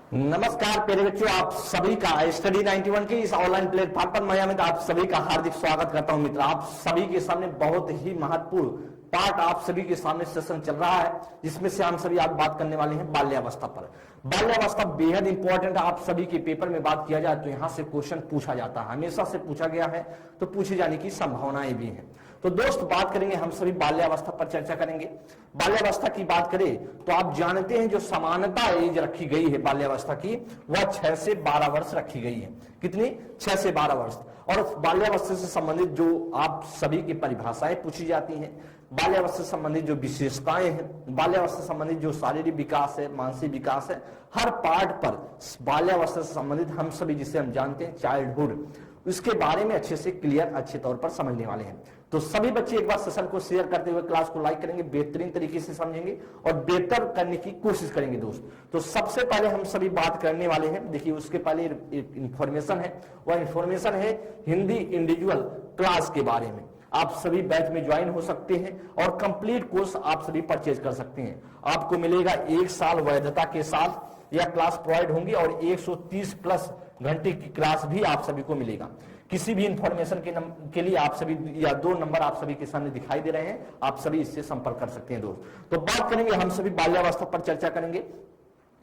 नमस्कार प्यारे बच्चों, आप सभी का स्टडी 91 के इस ऑनलाइन प्लेटफॉर्म पर मैं अमित आप सभी का हार्दिक स्वागत करता हूं। मित्र, आप सभी के सामने बहुत ही महत्वपूर्ण पार्ट आप सभी के सामने सेशन चल रहा है, जिसमें से हम सभी आज बात करने वाले हैं बाल्यावस्था पर। बाल्यावस्था बेहद इंपॉर्टेंट है। आप सभी के पेपर में बात किया जाए तो यहां से क्वेश्चन पूछा जाता है, हमेशा से पूछा गया है, तो पूछे जाने की संभावनाएं भी हैं। तो दोस्त, बात करेंगे हम सभी बाल्यावस्था पर चर्चा करेंगे। बाल्यावस्था की बात करें तो आप जानते हैं जो समानता एज रखी गई है बाल्यावस्था की, वह 6 से 12 वर्ष रखी गई है। कितनी? 6 से 12 वर्ष। और बाल्यावस्था से संबंधित जो आप सभी की परिभाषाएं पूछी जाती हैं, बाल्यावस्था से संबंधित जो विशेषताएं हैं, बाल्यावस्था से संबंधित जो शारीरिक विकास है, मानसिक विकास है, हर पार्ट पर बाल्यावस्था से संबंधित हम सभी जिसे हम जानते हैं चाइल्डहुड, इसके बारे में अच्छे से क्लियर अच्छे तौर पर समझने वाले हैं। तो सभी बच्चे एक बार सेशन को शेयर करते हुए क्लास को लाइक करेंगे, बेहतरीन तरीके से समझेंगे और बेहतर करने की कोशिश करेंगे। दोस्त, तो सबसे पहले हम सभी बात करने वाले हैं, देखिए उसके पहले इंफॉर्मेशन है, वह इंफॉर्मेशन है हिंदी इंडिविजुअल क्लास के बारे में। आप सभी बैच में ज्वाइन हो सकते हैं और कंप्लीट कोर्स आप सभी परचेज कर सकते हैं। आपको मिलेगा 1 साल वैधता के साथ यह क्लास प्रोवाइड होंगी और 130 प्लस घंटे की क्लास भी आप सभी को मिलेगा। किसी भी इंफॉर्मेशन के लिए आप सभी या 2 नंबर आप सभी के सामने दिखाई दे रहे हैं, आप सभी इससे संपर्क कर सकते हैं। दोस्त, तो बात करेंगे हम सभी बाल्यावस्था पर चर्चा करेंगे।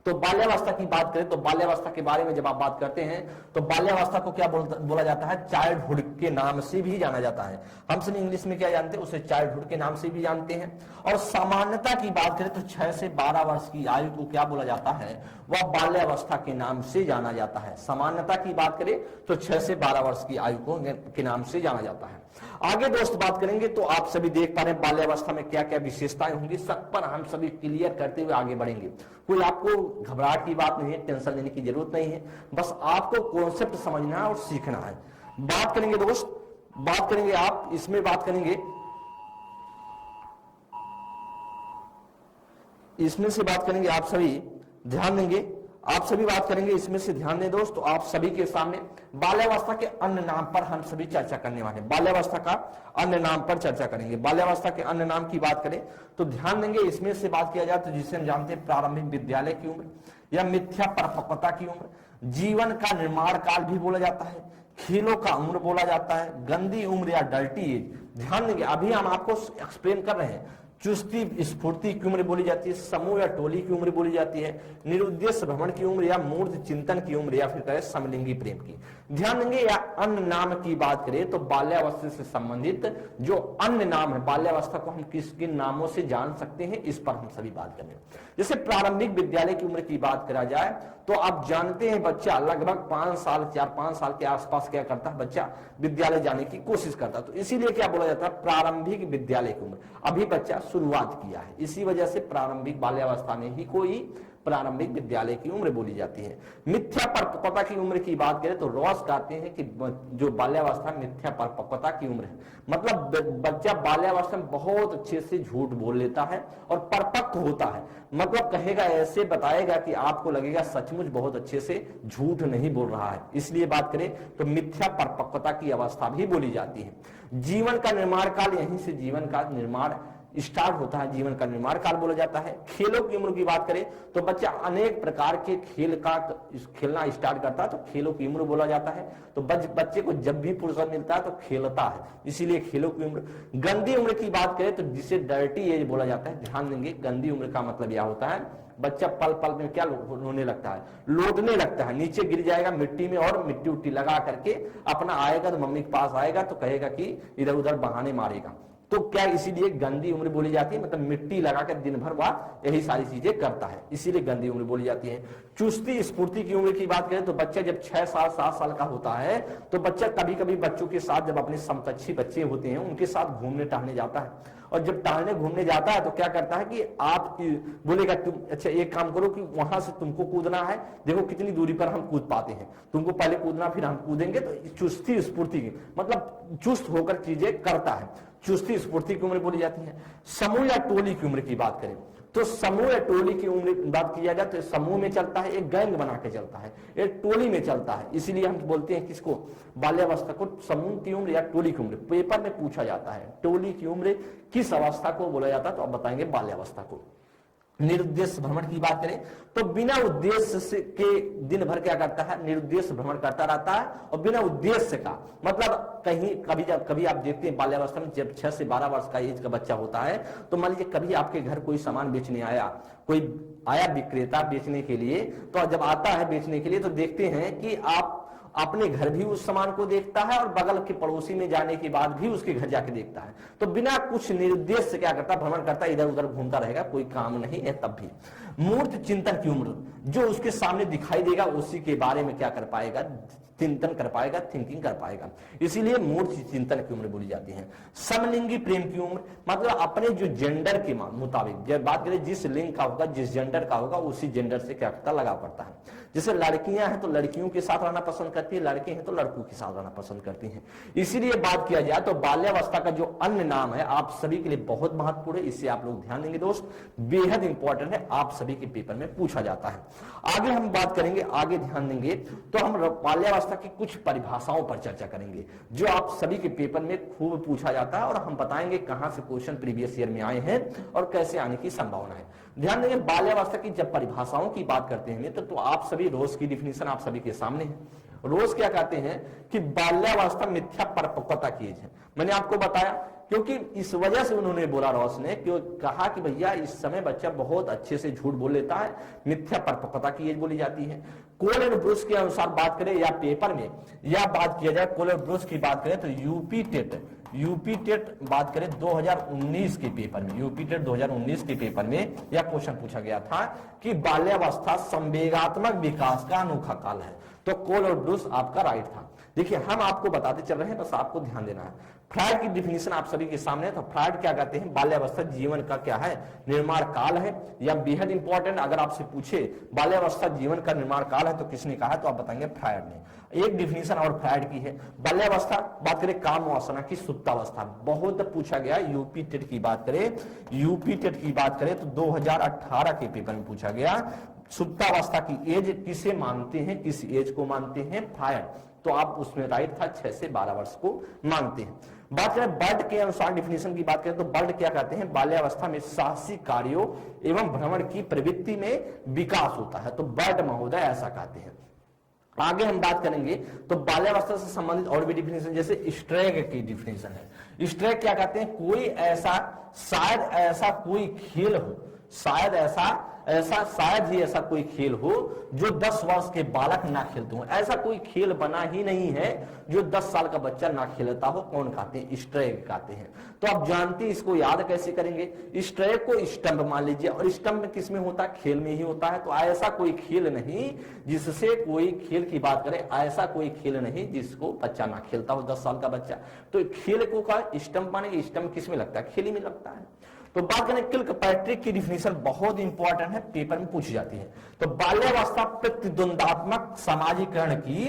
तो बाल्यावस्था की बात करें तो बाल्यावस्था के बारे में जब आप बात करते हैं तो बाल्यावस्था को क्या बोला जाता है? चाइल्डहुड के नाम से भी जाना जाता है। हम सभी इंग्लिश में क्या जानते हैं? उसे चाइल्डहुड के नाम से भी जानते हैं। और सामान्यता की बात करें तो 6 से 12 वर्ष की आयु को क्या बोला जाता है? वह बाल्यावस्था के नाम से जाना जाता है। सामान्यता की बात करें तो 6 से 12 वर्ष की आयु को के नाम से जाना जाता है। आगे दोस्त बात करेंगे तो आप सभी देख पा रहे हैं बाल्यावस्था में क्या क्या विशेषताएं होंगी, सब पर हम सभी क्लियर करते हुए आगे बढ़ेंगे। कोई आपको घबराहट की बात नहीं है, टेंशन लेने की जरूरत नहीं है, बस आपको कॉन्सेप्ट समझना है और सीखना है। बात करेंगे दोस्त, बात करेंगे आप इसमें बात करेंगे, इसमें से बात करेंगे, आप सभी ध्यान देंगे, आप सभी बात करेंगे इसमें से ध्यान दें दोस्त। तो आप सभी के सामने बाल्यावस्था के अन्य नाम पर हम सभी चर्चा करने वाले हैं। बाल्यावस्था का अन्य नाम पर चर्चा करेंगे। बाल्यावस्था के अन्य नाम की बात करें तो ध्यान देंगे, इसमें से बात किया जाए तो जिसे हम जानते हैं प्रारंभिक विद्यालय की उम्र या मिथ्या परिपक्वता की उम्र, जीवन का निर्माण काल भी बोला जाता है, खेलों का उम्र बोला जाता है, गंदी उम्र या डर्टी एज। ध्यान देंगे, अभी हम आपको एक्सप्लेन कर रहे हैं। चुस्ती स्फूर्ति की उम्र बोली जाती है, समूह या टोली की उम्र बोली जाती है, निरुद्देश्य भ्रमण की उम्र या मूर्त चिंतन की उम्र या फिर कहें समलिंगी प्रेम की। ध्यान देंगे, या अन्य नाम की बात करें तो बाल्यावस्था से संबंधित जो अन्य नाम है, बाल्यावस्था को हम किस किन नामों से जान सकते हैं, इस पर हम सभी बात करें। जैसे प्रारंभिक विद्यालय की उम्र की बात करा जाए तो आप जानते हैं बच्चा लगभग 5 साल 4-5 साल के आसपास क्या करता है, बच्चा विद्यालय जाने की कोशिश करता है। तो इसीलिए क्या बोला जाता है? प्रारंभिक विद्यालय की उम्र। अभी बच्चा शुरुआत किया है, इसी वजह से प्रारंभिक बाल्यावस्था में ही कोई प्रारंभिक विद्यालय की उम्र बोली जाती है। मिथ्या परिपक्वता की उम्र की बात करें तो रॉस कहते हैं कि जो बाल्यावस्था मिथ्या परिपक्वता की उम्र है, मतलब बच्चा बाल्यावस्था में बहुत अच्छे से झूठ बोल लेता है और परिपक्व होता है, मतलब कहेगा ऐसे बताएगा कि आपको लगेगा सचमुच बहुत अच्छे से झूठ नहीं बोल रहा है। इसलिए बात करें तो मिथ्या परिपक्वता की अवस्था भी बोली जाती है। जीवन का निर्माण काल, यहीं से जीवन का निर्माण स्टार्ट होता है, जीवन का निर्माण काल बोला जाता है। खेलों की उम्र की बात करें तो बच्चा अनेक प्रकार के खेल का खेलना स्टार्ट करता है, तो खेलों की उम्र बोला जाता है। तो बच्चे को जब भी फुर्सत मिलता है तो खेलता है, इसीलिए खेलों की उम्र। गंदी उम्र की बात करें तो जिसे डर्टी एज बोला जाता है। ध्यान देंगे, गंदी उम्र का मतलब यह होता है बच्चा पल पल में क्या होने लगता है, लोटने लगता है, नीचे गिर जाएगा मिट्टी में और मिट्टी उट्टी लगा करके अपना आएगा तो मम्मी के पास आएगा तो कहेगा कि इधर उधर बहाने मारेगा। तो क्या इसीलिए गंदी उम्र बोली जाती है, मतलब मिट्टी लगाकर दिन भर वह यही सारी चीजें करता है, इसीलिए गंदी उम्र बोली जाती है। चुस्ती स्फूर्ति की उम्र की बात करें तो बच्चा जब 6 साल 7 साल का होता है तो बच्चा कभी कभी बच्चों के साथ, जब अपने समकक्षी बच्चे होते हैं उनके साथ घूमने टहलने जाता है, और जब टहलने घूमने जाता है तो क्या करता है कि आप बोलेगा तुम अच्छा एक काम करो कि वहां से तुमको कूदना है, देखो कितनी दूरी पर हम कूद पाते हैं, तुमको पहले कूदना फिर हम कूदेंगे। तो चुस्ती स्फूर्ति की मतलब चुस्त होकर चीजें करता है, चुस्ती स्फूर्ति की उम्र बोली जाती है। समूह या टोली की उम्र की बात करें तो समूह या टोली की उम्र बात किया जाए तो समूह में चलता है, एक गैंग बना के चलता है, एक टोली में चलता है, इसीलिए हम बोलते हैं किसको, बाल्यावस्था को समूह की उम्र या टोली की उम्र। पेपर में पूछा जाता है टोली की उम्र किस अवस्था को बोला जाता है, तो आप बताएंगे बाल्यावस्था को। निरुद्देश्य भ्रमण की बात करें तो बिना उद्देश्य से के दिन भर क्या करता है, निरुद्देश्य भ्रमण करता रहता है। और बिना उद्देश्य का मतलब कहीं कभी आप देखते हैं बाल्यावस्था में जब 6 से 12 वर्ष का एज का बच्चा होता है तो मान लीजिए कभी आपके घर कोई सामान बेचने आया, कोई आया विक्रेता बेचने के लिए, तो जब आता है बेचने के लिए तो देखते हैं कि आप अपने घर भी उस सामान को देखता है और बगल के पड़ोसी में जाने के बाद भी उसके घर जाके देखता है। तो बिना कुछ निर्देश से क्या करता, भ्रमण करता, इधर उधर घूमता रहेगा, कोई काम नहीं है। तब भी मूर्त चिंतन की उम्र, जो उसके सामने दिखाई देगा उसी के बारे में क्या कर पाएगा, चिंतन कर पाएगा, थिंकिंग कर पाएगा। इसीलिए मूर्त चिंतन की उम्र बोली जाती है। समलिंगी प्रेम की उम्र मतलब अपने जो जेंडर के मुताबिक, जब बात करें जिस लिंग का होगा, जिस जेंडर का होगा, उसी जेंडर से क्या करता, लगा पड़ता है। जैसे लड़कियां हैं तो लड़कियों के साथ रहना पसंद करती है, लड़के हैं तो लड़कों के साथ रहना पसंद करती हैं। इसीलिए बात किया जाए तो बाल्यावस्था का जो अन्य नाम है आप सभी के लिए बहुत महत्वपूर्ण है, इससे आप लोग ध्यान देंगे दोस्त, बेहद इंपॉर्टेंट है, आप सभी के पेपर में पूछा जाता है। आगे हम बात करेंगे, आगे ध्यान देंगे तो हम बाल्यावस्था की कुछ परिभाषाओं पर चर्चा करेंगे जो आप सभी के पेपर में खूब पूछा जाता है, और हम बताएंगे कहां से क्वेश्चन प्रीवियस ईयर में आए हैं और कैसे आने की संभावना है। ध्यान देंगे बाल्यावस्था की जब परिभाषाओं की बात करते हैं तो आप सभी रोज की डिफिनेशन आप सभी के सामने है। रोज क्या कहते हैं कि बाल्यावस्था मिथ्या परिपक्वता की एज है। मैंने आपको बताया क्योंकि इस वजह से उन्होंने बोला, रॉस ने क्यों कहा कि भैया इस समय बच्चा बहुत अच्छे से झूठ बोल लेता है, मिथ्या परिपक्वता की एज बोली जाती है। कोल एंड ब्रूस के अनुसार बात करें या पेपर में या बात किया जाए, कोल एंड ब्रूस की बात करें तो यूपी टेट बात करें 2019 के पेपर में, यूपी टेट 2019 के पेपर में यह क्वेश्चन पूछा गया था कि बाल्यावस्था संवेगात्मक विकास का अनोखा काल है। तो कोल और ब्रूस आपका राइट था। देखिए हम आपको बताते चल रहे हैं, बस आपको ध्यान देना है। फ्रायड की डिफिनेशन आप सभी के सामने है। तो फ्रायड क्या कहते हैं, बाल्यावस्था जीवन का क्या है, निर्माण काल है, या बेहद इंपॉर्टेंट अगर आपसे पूछे बाल्यावस्था जीवन का निर्माण काल है तो किसने कहा, तो आप बताएंगे फ्रायड ने। एक डिफिनेशन और फ्रायड की है। बाल्यावस्था बात करें काम वासना की सुप्तावस्था, बहुत पूछा गया। यूपी टेट की बात करें तो 2018 के पेपर में पूछा गया, सुप्तावस्था की एज किसे मानते हैं, किस एज को मानते हैं, फ्रायड। तो आप उसमें राइट था, 6 से 12 वर्ष को मानते हैं। बात करें बर्ड के अनुसार डिफिनेशन की बात करें तो बर्ड क्या कहते हैं, बाल्यावस्था में साहसिक कार्यों एवं भ्रमण की प्रवृत्ति में विकास होता है। तो बर्ड महोदय ऐसा कहते हैं। आगे हम बात करेंगे तो बाल्यावस्था से संबंधित और भी डिफिनेशन, जैसे स्ट्रैग की डिफिनेशन है। स्ट्रैग क्या कहते हैं, कोई ऐसा, शायद ऐसा कोई खेल हो, शायद ही ऐसा कोई खेल हो जो 10 वर्ष के बालक ना खेलते हो। ऐसा कोई खेल बना ही नहीं है जो 10 साल का बच्चा ना खेलता हो। कौन कहते हैं, स्ट्रैग कहते हैं। तो आप जानते हैं इसको याद कैसे करेंगे, स्ट्रैग को स्टंप मान लीजिए, और स्टंप में किस में होता है, खेल में ही होता है। तो ऐसा कोई खेल नहीं जिससे, कोई खेल की बात करें, ऐसा कोई खेल नहीं जिसको बच्चा ना खेलता हो, 10 साल का बच्चा। तो खेल को का स्टंप माने, स्टंप किस में लगता है, खेल में लगता है। तो बात करें किल्पैट्रिक की डिफिनेशन बहुत इंपॉर्टेंट है, पेपर में पूछी जाती है। तो बाल्यावस्था प्रतिद्वंदात्मक समाजीकरण की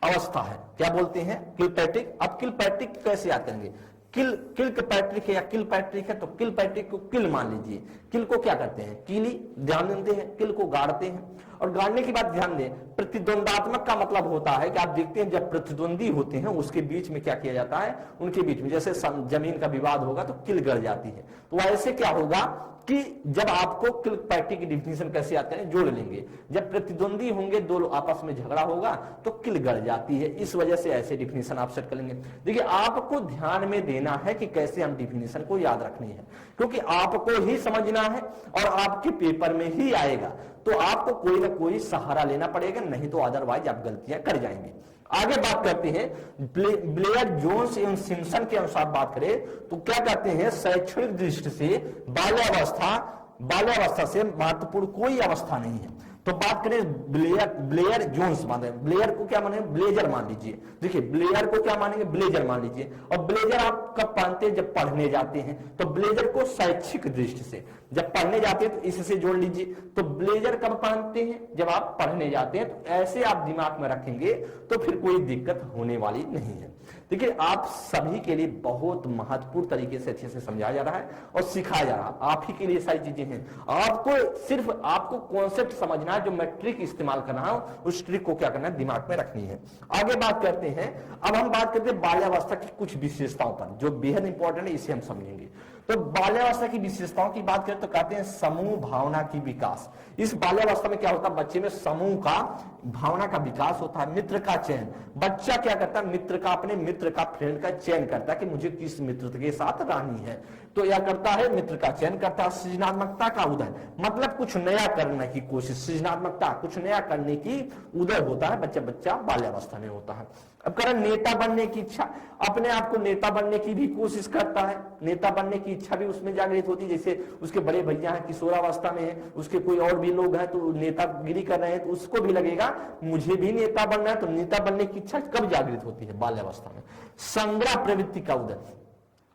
अवस्था है, क्या बोलते हैं, किल्पैट्रिक। अब किल्पैट्रिक कैसे याद करेंगे, किल्पैट्रिक है या किल्पैट्रिक है, तो किल्पैट्रिक को किल मान लीजिए। किल को क्या करते हैं, कीली, ध्यान देते हैं, किल को गाड़ते हैं। और गाड़ने की बात ध्यान दें, प्रतिद्वंदात्मक का मतलब होता है कि आप देखते हैं जब प्रतिद्वंदी होते हैं उसके बीच में क्या किया जाता है, उनके बीच में जैसे जमीन का विवाद होगा तो किल गड़ जाती है। तो ऐसे क्या होगा कि जब आपको किल्पैट्री की डिफिनेशन कैसे आते हैं, जोड़ लेंगे। जब प्रतिद्वंदी होंगे, दो आपस में झगड़ा होगा तो किल गड़ जाती है। इस वजह से ऐसे डिफिनेशन आप सेट कर लेंगे। देखिए आपको ध्यान में देना है कि कैसे हम डिफिनेशन को याद रखनी है, क्योंकि आपको ही समझना है और आपके पेपर में ही आएगा। तो आपको कोई ना कोई सहारा लेना पड़ेगा, नहीं तो अदरवाइज आप गलतियां कर जाएंगे। आगे बात करते हैं ब्लेयर जोन्स एवं सिम्पसन के अनुसार बात करें तो क्या कहते हैं, शैक्षणिक दृष्टि से बाल्यावस्था से महत्वपूर्ण कोई अवस्था नहीं है। तो बात करें ब्लेयर जोन्स माने, ब्लेयर को क्या माने, ब्लेजर मान लीजिए। देखिए ब्लेयर को क्या मानेंगे, ब्लेजर मान लीजिए। और ब्लेजर आप कब पहनते हैं, जब पढ़ने जाते हैं। तो ब्लेजर को शैक्षिक दृष्टि से जब पढ़ने जाते हैं तो इससे जोड़ लीजिए। तो ब्लेजर कब पहनते हैं, जब आप पढ़ने जाते हैं। तो ऐसे आप दिमाग में रखेंगे तो फिर कोई दिक्कत होने वाली नहीं है। देखिए आप सभी के लिए बहुत महत्वपूर्ण तरीके से अच्छे से समझाया जा रहा है और सिखाया जा रहा है, आप ही के लिए सारी चीजें हैं। आपको कॉन्सेप्ट समझना है, जो मैं ट्रिक इस्तेमाल कर रहा हूं उस ट्रिक को क्या करना है, दिमाग में रखनी है। आगे बात करते हैं, अब हम बात करते हैं बाल्यावस्था की कुछ विशेषताओं पर जो बेहद इंपॉर्टेंट है, इसे हम समझेंगे। तो बाल्यावस्था की विशेषताओं की बात करें तो कहते हैं समूह भावना की विकास। इस बाल्यावस्था में क्या होता है, बच्चे में समूह का भावना का विकास होता है, मित्र का चयन। बच्चा क्या करता है, मित्र का, अपने मित्र का, फ्रेंड का चयन करता है कि मुझे किस मित्र के साथ रहनी है, तो यह करता है, मित्र का चयन करता है। सृजनात्मकता का उदय, मतलब कुछ नया करने की कोशिश, सृजनात्मकता, कुछ नया करने की उदय होता है, बच्चा बाल्यावस्था में होता है। अब करें नेता बनने की इच्छा, अपने आप को नेता बनने की भी कोशिश करता है, नेता बनने की इच्छा भी उसमें जागृत होती है। जैसे उसके बड़े भैया हैं, किशोरावस्था में है, उसके कोई और भी लोग हैं तो नेतागिरी कर रहे हैं, तो उसको भी लगेगा मुझे भी नेता बनना है, तो नेता बनने की इच्छा कब जागृत होती है, बाल्यावस्था में। संग्रह प्रवृत्ति का उदय,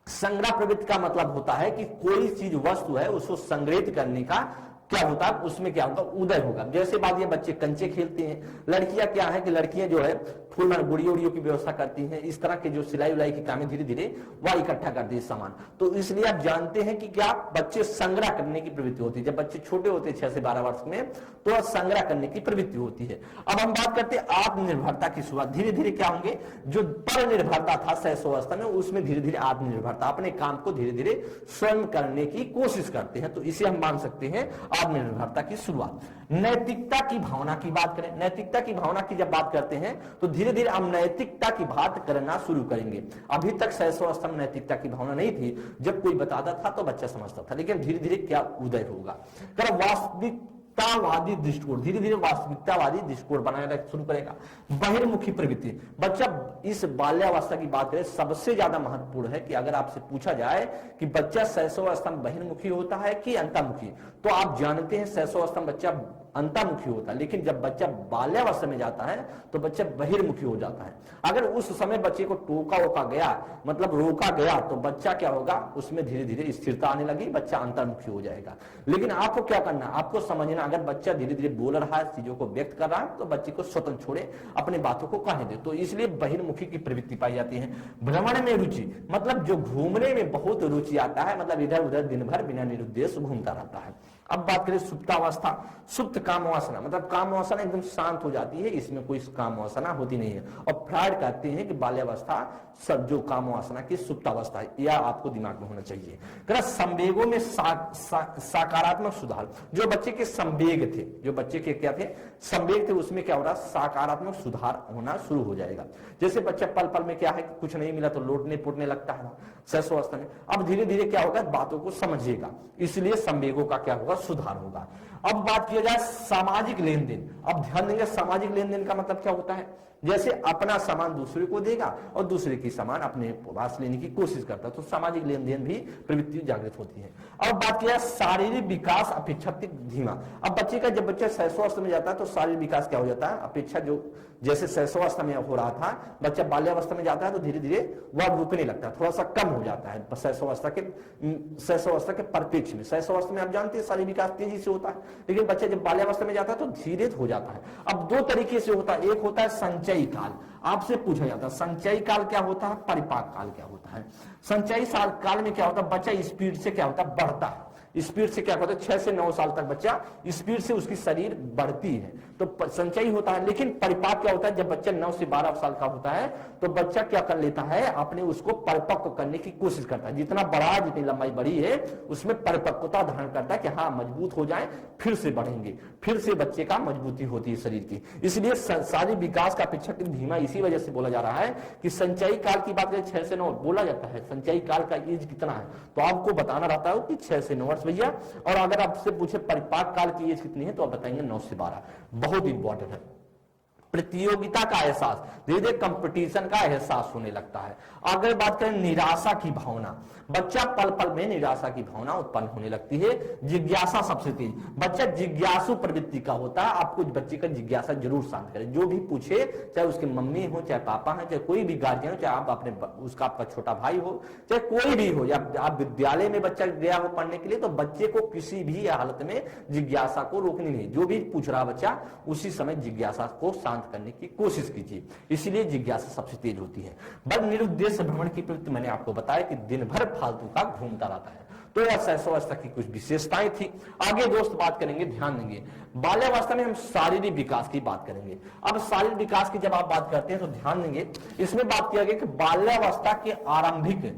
संग्रह प्रवृत्ति का मतलब होता है कि कोई चीज वस्तु है उसको संग्रहित करने का क्या होता है, उसमें क्या होगा, उदय होगा। जैसे बात ये बच्चे कंचे खेलते हैं, लड़कियां क्या है कि लड़कियां जो है फूल गुड़ियों उड़ियों की व्यवस्था करती हैं, इस तरह के जो सिलाई उलाई की कामें धीरे धीरे वह इकट्ठा करती है सामान। तो इसलिए आप जानते हैं कि क्या बच्चे संग्रह करने की प्रवृत्ति होती है। जब बच्चे छोटे होते हैं 6 से 12 वर्ष में, तो संग्रह करने की प्रवृत्ति होती है। अब हम बात करते हैं आत्मनिर्भरता की शुरुआत। धीरे धीरे क्या होंगे, जो पर निर्भरता था शैशवावस्था में, उसमें धीरे धीरे आत्मनिर्भरता, अपने काम को धीरे धीरे स्वयं करने की कोशिश करते हैं, तो इसे हम मान सकते हैं आत्मनिर्भरता की शुरुआत। नैतिकता की भावना की बात करें, नैतिकता की भावना की जब बात करते हैं तो धीरे धीरे हम नैतिकता की बात करना शुरू करेंगे। अभी तक शैशवावस्था में नैतिकता की भावना नहीं थी, जब कोई बताता था तो बच्चा समझता था, लेकिन धीरे धीरे क्या उदय होगा, वास्तविकतावादी दृष्टिकोण, धीरे धीरे वास्तविकतावादी दृष्टिकोण बनाना शुरू करेगा। बहिर्मुखी प्रवृत्ति, बच्चा इस बाल्यावस्था की बात करें, सबसे ज्यादा महत्वपूर्ण है कि अगर आपसे पूछा जाए कि बच्चा शैशवावस्था में बहिर्मुखी होता है कि अंतर्मुखी, तो आप जानते हैं शैशवावस्था में बच्चा अंतर्मुखी होता है, लेकिन जब बच्चा बाल्यावस्था में जाता है तो बच्चा बहिर्मुखी हो जाता है। अगर उस समय बच्चे को टोका वोका गया, मतलब रोका गया, तो बच्चा क्या होगा, उसमें धीरे धीरे स्थिरता आने लगी, बच्चा अंतर्मुखी हो जाएगा। लेकिन आपको क्या करना, आपको समझना, अगर बच्चा धीरे धीरे बोल रहा है, चीजों को व्यक्त कर रहा है, तो बच्चे को स्वतंत्र छोड़े, अपनी बातों को कहने दे। तो इसलिए बहिर्मुखी की प्रवृत्ति पाई जाती है। भ्रमण में रुचि, मतलब जो घूमने में बहुत रुचि आता है, मतलब इधर उधर दिन भर बिना निरुद्देश्य घूमता रहता है। अब बात करें सुप्तावस्था, सुप्त काम वासना, मतलब काम वासना एकदम शांत हो जाती है, इसमें कोई काम वासना होती नहीं है। और फ्रायड कहते हैं कि बाल्यावस्था सब जो काम वासना की सुप्तावस्था है, यह आपको दिमाग में होना चाहिए। संवेगों में सकारात्मक सुधार, जो बच्चे के संवेग थे, जो बच्चे के क्या थे, संवेग थे, उसमें क्या हो रहा, सकारात्मक सुधार होना शुरू हो जाएगा। जैसे बच्चा पल पल में क्या है कि कुछ नहीं मिला तो लोटने पुटने लगता है शैशवावस्था में, अब धीरे धीरे क्या होगा, बातों को समझेगा, इसलिए संवेगों का क्या होगा, सुधार होगा। अब बात किया जाए सामाजिक लेन देन, अब ध्यान देंगे सामाजिक लेन देन का मतलब क्या होता है, जैसे अपना सामान दूसरे को देगा और दूसरे की सामान अपने पास लेने की कोशिश करता है, तो सामाजिक लेन देन भी प्रवृत्ति जागृत होती है। अब बात किया शारीरिक विकास अपेक्षाकृत धीमा, अब बच्चे का, जब बच्चा शैशवावस्था में जाता है तो शारीरिक विकास क्या हो जाता है, अपेक्षा जो जैसे शैशवावस्था में हो रहा था, बच्चा बाल्यावस्था में जाता है तो धीरे धीरे वह रुकने लगता है, थोड़ा सा कम हो जाता है शैशवावस्था के परिप्रेक्ष्य में। शैशवावस्था में आप जानते हैं शारीरिक विकास तेजी से होता है, लेकिन बच्चा जब बाल्यावस्था में जाता है तो धीरे हो जाता है। अब दो तरीके से होता है, एक होता है संचयी काल, आपसे पूछा जाता है संचयी काल क्या होता है, परिपाक काल क्या होता है। संचयी काल में क्या होता है, बच्चा स्पीड से क्या होता है, बढ़ता है, स्पीड से क्या होता है, 6 से 9 साल तक बच्चा स्पीड से उसकी शरीर बढ़ती है, तो संचयी होता है। लेकिन परिपाक क्या होता है, जब बच्चा 9 से 12 साल का होता है तो बच्चा क्या कर लेता है, अपने उसको परिपक्व करने की कोशिश करता है, जितना बड़ा, जितनी लंबाई बड़ी है उसमें परिपक्वता धारण करता है कि हाँ मजबूत हो जाए, फिर से बढ़ेंगे, फिर से बच्चे का मजबूती होती है शरीर की। इसलिए शारीरिक विकास का अपेक्षाकृत धीमा इसी वजह से बोला जा रहा है कि संचयी काल की बात करें 6 से 9 बोला जाता है, संचयी काल का एज कितना है तो आपको बताना रहता है कि 6 से 9 वर्ष भैया, और अगर आपसे पूछे परिपाक काल की एज कितनी है तो आप बताएंगे 9 से 12, बहुत इंपॉर्टेंट है। प्रतियोगिता का एहसास, धीरे धीरे कंपटीशन का एहसास होने लगता है। अगर बात करें निराशा की भावना, बच्चा पल पल में निराशा की भावना उत्पन्न होने लगती है। जिज्ञासा सबसे तेज, बच्चा जिज्ञासु प्रवृत्ति का होता है, आपको बच्चे का जिज्ञासा जरूर शांत करें, जो भी पूछे, चाहे उसके मम्मी हो, चाहे पापा है, चाहे कोई भी गार्जियन हो, चाहे आप अपने उसका आपका छोटा भाई हो, चाहे कोई भी हो, या आप विद्यालय में बच्चा गया हो पढ़ने के लिए, तो बच्चे को किसी भी हालत में जिज्ञासा को रोकनी नहीं, जो भी पूछ रहा बच्चा उसी समय जिज्ञासा को शांत करने की कोशिश कीजिए, इसलिए जिज्ञासा सबसे तेज होती है। बस निरुद्देश्य भ्रमण की प्रवृत्ति मैंने आपको बताया कि दिन भर फालतू का घूमता रहता है, तो यह शैशवावस्था की कुछ विशेषताएं थी। आगे दोस्त बात करेंगे, ध्यान देंगे, बाल्यावस्था में हम शारीरिक विकास की बात करेंगे। अब शारीरिक विकास की जब आप बात करते हैं तो ध्यान देंगे, इसमें बात किया गया कि बाल्यावस्था के आरंभिक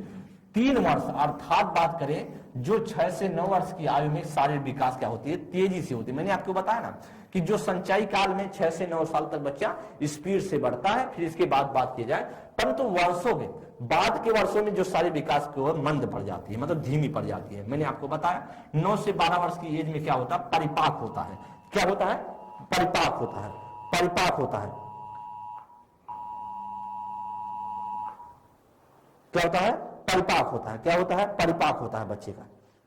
3 वर्ष अर्थात बात करें जो 6 से 9 वर्ष की आयु में शारीरिक विकास क्या होती है, तेजी से होती है। मैंने आपको बताया ना कि जो संचयी काल में 6 से 9 साल तक बच्चा स्पीड से बढ़ता है, फिर इसके बाद बात की जाए, परंतु वर्षों में बाद के वर्षों में जो शारीरिक विकास की ओर मंद पड़ जाती है, मतलब धीमी पड़ जाती है। मैंने आपको बताया 9 से 12 वर्ष की एज में क्या होता है, परिपाक होता है। क्या होता है, परिपाक होता है, परिपाक होता है। क्या होता है, परिपाक होता है। क्या होता है, परिपाक होता है बच्चे का।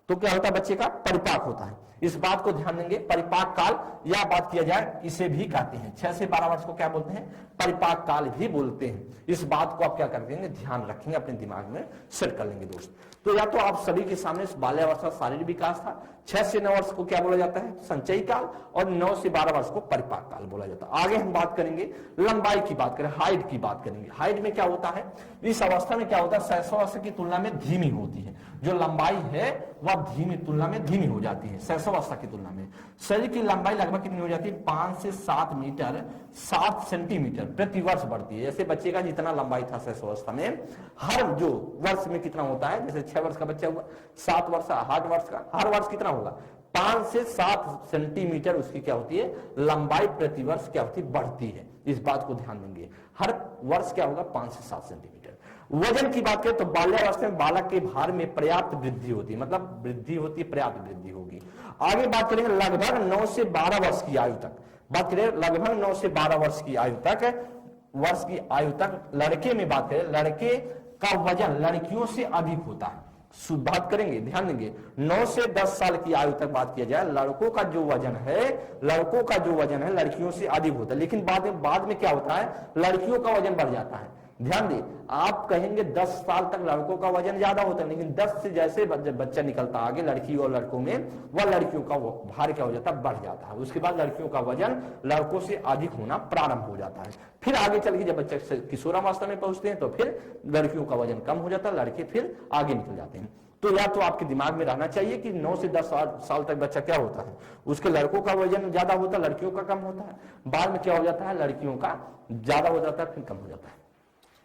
तो क्या होता है, बच्चे का परिपाक होता है। इस बात को ध्यान देंगे, परिपाक काल या बात किया जाए इसे भी कहते हैं, 6 से 12 वर्ष को क्या बोलते हैं, परिपाक काल भी बोलते हैं। इस बात को आप क्या कर देंगे, ध्यान रखेंगे, अपने दिमाग में सेट कर लेंगे दोस्त। तो या तो आप सभी के सामने बाल्यावस्था शारीरिक विकास था, 6 से 9 वर्ष को क्या बोला जाता है, संचयी काल, और 9 से 12 वर्ष को परिपाक काल बोला जाता है। आगे हम बात करेंगे लंबाई की, बात करें हाइट की बात करेंगे। हाइट में क्या होता है, इस अवस्था में क्या होता है, शैशवावस्था की तुलना में धीमी होती है। जो लंबाई है वह धीमी तुलना में धीमी हो जाती है शैशवावस्था की तुलना में। शरीर की लंबाई लगभग कितनी हो जाती है, 5 से 7 मीटर 7 सेंटीमीटर प्रति वर्ष बढ़ती है। जैसे बच्चे का जितना लंबाई था शैशवावस्था में, हर जो वर्ष में कितना होता है, जैसे 6 वर्ष का बच्चा हुआ, 7 वर्ष, 8 वर्ष का, हर वर्ष कितना होगा, 5 से 7 सेंटीमीटर उसकी क्या होती है, लंबाई प्रति वर्ष क्या होती है, बढ़ती है। इस बात को ध्यान देंगे, हर वर्ष क्या होगा, 5 से 7 सेंटीमीटर। वजन की बात करें तो बाल्यावस्था में बालक के भार में पर्याप्त वृद्धि होती है, मतलब वृद्धि होती है, पर्याप्त वृद्धि होगी। आगे बात करेंगे लगभग 9 से 12 वर्ष की आयु तक, बात करें लगभग 9 से 12 वर्ष की आयु तक लड़के में बात करें, लड़के का वजन लड़कियों से अधिक होता है। बात करेंगे, ध्यान देंगे, 9 से 10 साल की आयु तक बात किया जाए, लड़कों का जो वजन है लड़कियों से अधिक होता है। लेकिन बाद में क्या होता है, लड़कियों का वजन बढ़ जाता है। ध्यान दें, आप कहेंगे 10 साल तक लड़कों का वजन ज्यादा होता है, लेकिन 10 से जैसे बच्चा निकलता आगे लड़की और लड़कों में, वह लड़कियों का भार क्या हो जाता है, बढ़ जाता है। उसके बाद लड़कियों का वजन लड़कों से अधिक होना प्रारंभ हो जाता है। फिर आगे चल के जब बच्चे किशोरावस्था में पहुंचते हैं तो फिर लड़कियों का वजन कम हो जाता है, लड़के फिर आगे निकल जाते हैं। तो या तो आपके दिमाग में रहना चाहिए कि 9 से 10 साल तक बच्चा क्या होता है, उसके लड़कों का वजन ज्यादा होता है, लड़कियों का कम होता है। बाद में क्या हो जाता है, लड़कियों का ज्यादा हो जाता है, फिर कम हो जाता है।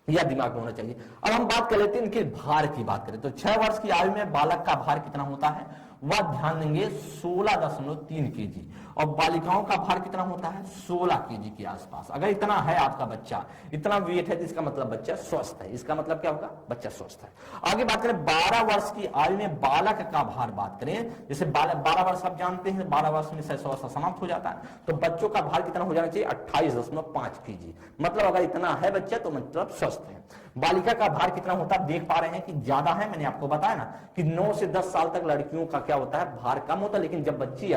यह दिमाग में होना चाहिए। अब हम बात कर लेते हैं इनके भार की बात करें तो 6 वर्ष की आयु में बालक का भार कितना होता है, वह ध्यान देंगे 16.3 केजी, और बालिकाओं का भार कितना होता है, 16 केजी के आसपास। अगर इतना है आपका बच्चा, इतना वेट है, तो इसका मतलब बच्चा स्वस्थ है। इसका मतलब क्या होगा, बच्चा स्वस्थ है। आगे बात करें 12 वर्ष की आयु में बालक का भार बात करें, जैसे 12 वर्ष आप जानते हैं, 12 वर्ष में शैशवावस्था समाप्त हो जाता है, तो बच्चों का भार कितना हो जाना चाहिए, 28.5 केजी। मतलब अगर इतना है बच्चा तो मतलब स्वस्थ है। बालिका का भार कितना होता है, देख पा रहे हैं कि ज्यादा है। मैंने आपको बताया ना कि 9 से 10 साल तक लड़कियों का क्या होता है, भार कम होता है, लेकिन जब बच्ची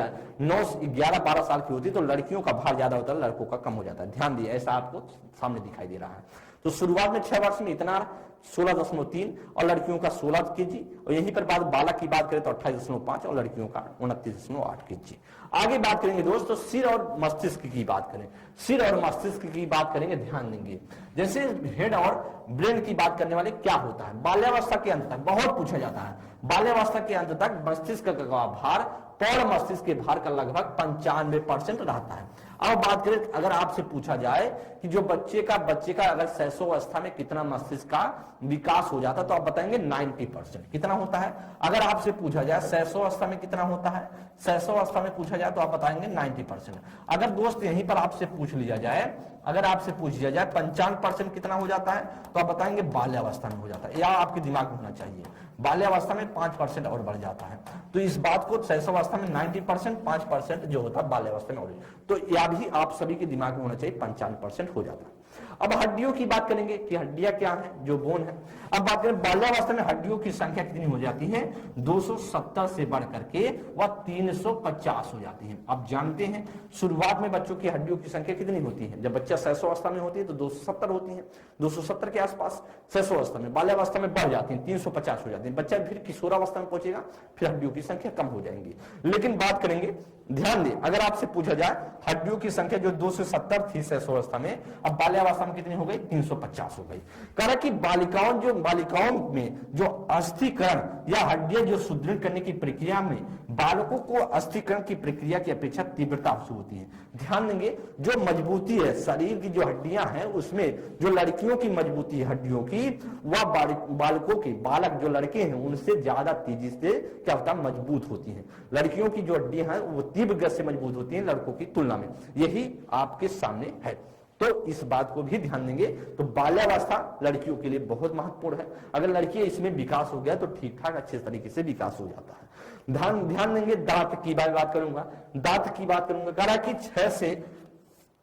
11-12 साल की होती है तो लड़कियों का भार ज्यादा होता है, लड़कों का कम हो जाता है। ध्यान दिए, ऐसा आपको सामने दिखाई दे रहा है। तो शुरुआत में 6 वर्ष में इतना 16.3 और लड़कियों का 16 केजी, और यहीं पर बालक की बात करें तो 28.5 और लड़कियों का 29.8 केजी। आगे बात करेंगे दोस्तों सिर और मस्तिष्क की बात करें, सिर और मस्तिष्क की बात करेंगे, ध्यान देंगे। जैसे हेड और ब्रेन की बात करने वाले क्या होता है, बाल्यावस्था के अंत तक बहुत पूछा जाता है, बाल्यावस्था के अंत तक मस्तिष्क का भार पौड़ मस्तिष्क के भार का लगभग 95% रहता है। अब बात करें, अगर आपसे पूछा जाए कि जो बच्चे का अगर शैशवावस्था में कितना मस्तिष्क का विकास हो जाता है तो आप बताएंगे 90%। कितना होता है, अगर आपसे पूछा जाए शैशवावस्था में कितना होता है, शैशवावस्था में पूछा जाए तो आप बताएंगे 90%। अगर दोस्त यहीं पर आपसे पूछ लिया जाए, अगर आपसे पूछ लिया जाए 55% कितना हो जाता है तो आप बताएंगे बाल्यावस्था में हो जाता है। या आपके दिमाग में होना चाहिए बाल्यावस्था में 5% और बढ़ जाता है। तो इस बात को शैशवावस्था में 90%, 5% जो होता है बाल्यावस्था में और, तो यह भी आप सभी के दिमाग में होना चाहिए, 55% हो जाता है। अब हड्डियों की बात करेंगे कि हड्डियां क्या है, जो बोन है। अब बात करें बाल्यावस्था में हड्डियों की संख्या कितनी हो जाती है, 270 से बढ़ करके वह 350 हो जाती है। आप जानते हैं शुरुआत में बच्चों की हड्डियों की संख्या कितनी होती है, जब बच्चा शैशवावस्था में होती है तो 270 होती है, 270 के आसपास शैशवावस्था में। बाल्यावस्था में बढ़ जाती है, 350 हो जाती है। बच्चा फिर किशोरावस्था में पहुंचेगा, फिर हड्डियों की संख्या कम हो जाएंगी। लेकिन बात करेंगे, ध्यान दें, अगर आपसे पूछा जाए हड्डियों की संख्या जो 270 थी शैशवावस्था में, अब बाल्यावस्था में कितनी हो गई, 350 हो गई। कह रहा कि बालिकाओं में जो अस्थिकरण या हड्डियां जो सुदृढ़ करने की प्रक्रिया में बालकों को अस्थिकरण की प्रक्रिया की अपेक्षा तीव्रता से होती है। ध्यान देंगे, जो मजबूती है शरीर की, जो हड्डियां हैं उसमें जो लड़कियों की मजबूती है हड्डियों की, वह बालकों की, बालक जो लड़के हैं उनसे ज्यादा तेजी से क्या होता है, मजबूत होती है। लड़कियों की जो हड्डियां हैं वो तीव्र गति से मजबूत होती हैं लड़कों की तुलना में। यही आपके सामने है, तो इस बात को भी ध्यान देंगे। तो बाल्यावस्था लड़कियों के लिए बहुत महत्वपूर्ण है। अगर लड़की इसमें विकास हो गया तो ठीक ठाक अच्छे तरीके से विकास हो जाता है। ध्यान देंगे, दांत की बात करूंगा, दांत की बात करूंगा। कहा कि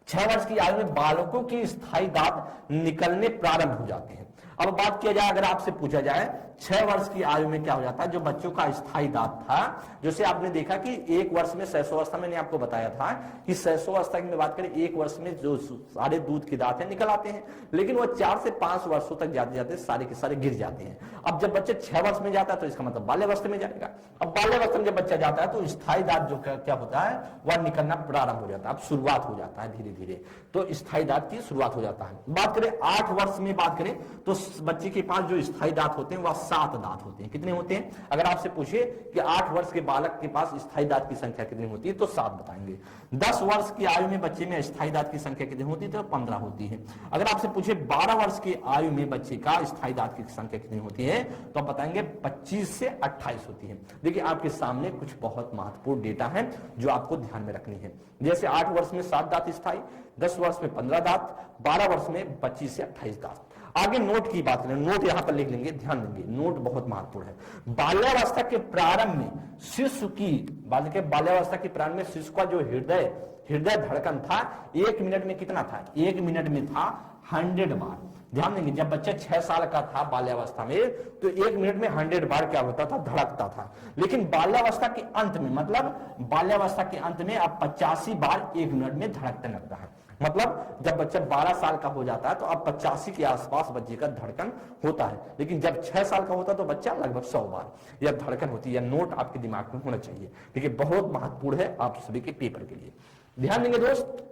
6 वर्ष की आयु में बालकों के स्थायी दांत निकलने प्रारंभ हो जाते हैं। अब बात किया जाए, अगर आपसे पूछा जाए 6 वर्ष की आयु में क्या हो जाता है, जो बच्चों का स्थायी दांत था, जैसे आपने देखा कि 1 वर्ष में शैशवावस्था, मैंने आपको बताया था कि शैशवावस्था की बात करें 1 वर्ष में जो सारे दूध के दांत हैं निकल आते हैं, लेकिन वो 4 से 5 वर्षों तक जाते जाते सारे के सारे गिर जाते हैं। अब जब बच्चे 6 वर्ष में जाता है तो इसका मतलब बाल्यावस्था में जाएगा। अब बाल्यावस्था में जब बच्चा जाता है तो स्थायी दांत जो क्या होता है वह निकलना प्रारंभ हो जाता है। अब शुरुआत हो जाता है धीरे धीरे, तो स्थायी दांत की शुरुआत हो जाता है। बात करें 8 वर्ष में, बात करें तो बच्चे के पास जो स्थायी दांत होते हैं वह 7 दांत होते हैं। कितने होते हैं? अगर आपसे पूछे कि 8 वर्ष के बालक के पास स्थायी दांत की संख्या कितनी होती है तो 7 बताएंगे। 10 वर्ष की आयु में बच्चे में स्थायी दांत की संख्या कितनी होती है तो 15 होती है। अगर आपसे पूछे 12 वर्ष की आयु में बच्चे का स्थायी दांत की संख्या कितनी होती है तो आप बताएंगे 25 से 28 होती है। देखिए आपके सामने कुछ बहुत महत्वपूर्ण डेटा है जो आपको ध्यान में रखनी है। जैसे 8 वर्ष में 7 दांत स्थायी, 10 वर्ष में 15 दांत, 12 वर्ष में 25 से 28 दांत। आगे नोट की बात करें, नोट यहां पर लिख लेंगे, ध्यान देंगे, नोट बहुत महत्वपूर्ण है। बाल्यावस्था के प्रारंभ में शिशु की, बाल्यावस्था के प्रारंभ में शिशु का जो हृदय धड़कन था 1 मिनट में कितना था? 1 मिनट में था 100 बार। ध्यान देंगे, जब बच्चा 6 साल का था बाल्यावस्था में तो 1 मिनट में 100 बार क्या होता था? धड़कता था। लेकिन बाल्यावस्था के अंत में, मतलब बाल्यावस्था के अंत में अब 85 बार 1 मिनट में धड़कने लगता है। मतलब जब बच्चा 12 साल का हो जाता है तो अब 85 के आसपास बच्चे का धड़कन होता है, लेकिन जब 6 साल का होता है तो बच्चा लगभग 100 बार यह धड़कन होती है। नोट आपके दिमाग में होना चाहिए, ठीक है, बहुत महत्वपूर्ण है आप सभी के पेपर के लिए। ध्यान देंगे दोस्त,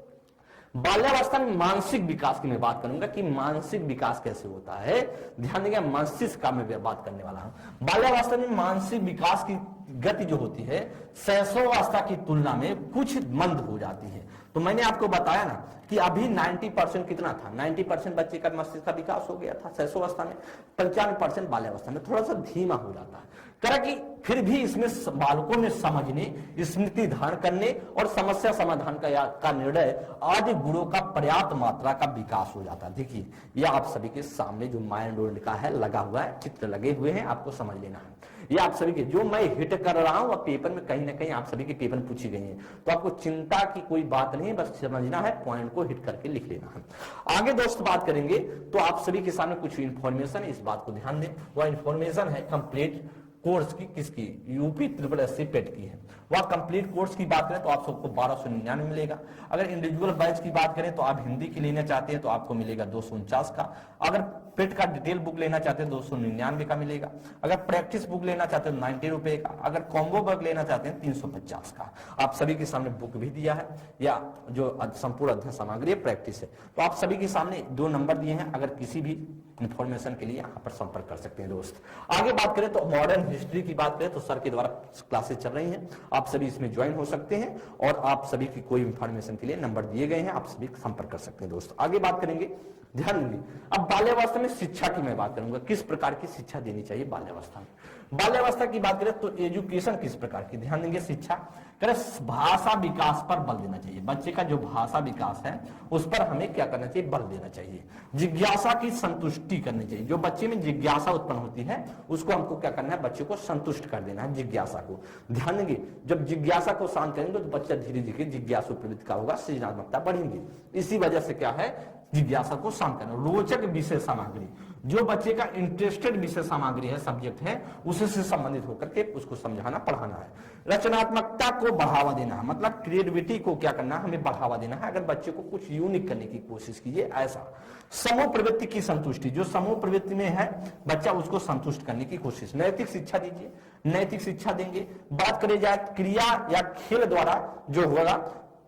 बाल्यावस्था में मानसिक विकास की मैं बात करूंगा कि मानसिक विकास कैसे होता है। ध्यान देंगे, मस्तिष्क का मैं बात करने वाला हूं। बाल्यावस्था में मानसिक विकास की गति जो होती है शैशवावस्था की तुलना में कुछ मंद हो जाती है। तो मैंने आपको बताया ना कि अभी 90% कितना था? 90% बच्चे का मस्तिष्क का विकास हो गया था शैशवावस्था में, 95% बाल्यावस्था में थोड़ा सा धीमा हो जाता है। करा कि फिर भी इसमें बालकों में समझने, स्मृति धारण करने और समस्या समाधान का निर्णय आदि गुणों का पर्याप्त मात्रा का विकास हो जाता है। देखिए यह आप सभी के सामने जो माइंड वर्ल्ड का है लगा हुआ है, चित्र लगे हुए हैं, आपको समझ लेना है। ये आप सभी के जो मैं हिट कर रहा हूं वह पेपर में कहीं ना कहीं आप सभी के पेपर में पूछी गई है, तो आपको चिंता की कोई बात नहीं, बस समझना है, पॉइंट को हिट करके लिख लेना है। आगे दोस्त बात करेंगे तो आप सभी के सामने कुछ इंफॉर्मेशन, इस बात को ध्यान दें, वह इंफॉर्मेशन है कंप्लीट कोर्स की, किसकी? यूपी SSSC पेट की है। वह कंप्लीट कोर्स की बात करें तो आप सबको 1299 मिलेगा। अगर इंडिविजुअल बैच की बात करें तो आप हिंदी की लेना चाहते हैं तो आपको मिलेगा 249 का। अगर पेट का डिटेल बुक लेना चाहते हैं 299 का मिलेगा। अगर प्रैक्टिस बुक लेना चाहते हैं 90 रुपए का। अगर कॉम्बो बुक लेना चाहते हैं 350 का। आप सभी के सामने बुक भी दिया है, या जो संपूर्ण अध्ययन सामग्री है प्रैक्टिस है, तो आप सभी के सामने 2 नंबर दिए हैं। अगर किसी भी इंफॉर्मेशन के लिए यहाँ पर संपर्क कर सकते हैं दोस्त। आगे बात करें तो मॉडर्न हिस्ट्री की बात करें तो सर के द्वारा क्लासेस चल रही हैं, आप सभी इसमें ज्वाइन हो सकते हैं और आप सभी की कोई इंफॉर्मेशन के लिए नंबर दिए गए हैं, आप सभी संपर्क कर सकते हैं दोस्त। आगे बात करेंगे, ध्यान देंगे, अब बाल्यावस्था में शिक्षा की मैं बात करूंगा, किस प्रकार की शिक्षा देनी चाहिए बाल्यावस्था में। बाल्यावस्था की बात करें तो एजुकेशन किस प्रकार की, ध्यान देंगे, शिक्षा करें, भाषा विकास पर बल देना चाहिए। बच्चे का जो भाषा विकास है उस पर हमें क्या करना चाहिए? बल देना चाहिए। जिज्ञासा की संतुष्टि करनी चाहिए। जो बच्चे में जिज्ञासा उत्पन्न होती है उसको हमको क्या करना है? बच्चे को संतुष्ट कर देना है, जिज्ञासा को। ध्यान देंगे, जब जिज्ञासा को शांत करेंगे तो बच्चा धीरे धीरे जिज्ञासु प्रवृत्ति का होगा, सृजनात्मकता बढ़ेंगी। इसी वजह से क्या है? जिज्ञासा को शांत करना। रोचक विषय सामग्री, जो बच्चे का इंटरेस्टेड विषय सामग्री है, सब्जेक्ट है, उसी से संबंधित होकर के उसको समझाना पढ़ाना है। रचनात्मकता को बढ़ावा देना है, मतलब क्रिएटिविटी को क्या करना है? हमें बढ़ावा देना है। अगर बच्चे को कुछ यूनिक करने की कोशिश कीजिए ऐसा। समूह प्रवृत्ति की संतुष्टि, जो समूह प्रवृत्ति में है बच्चा उसको संतुष्ट करने की कोशिश। नैतिक शिक्षा दीजिए, नैतिक शिक्षा देंगे। बात करें जाए क्रिया या खेल द्वारा जो होगा,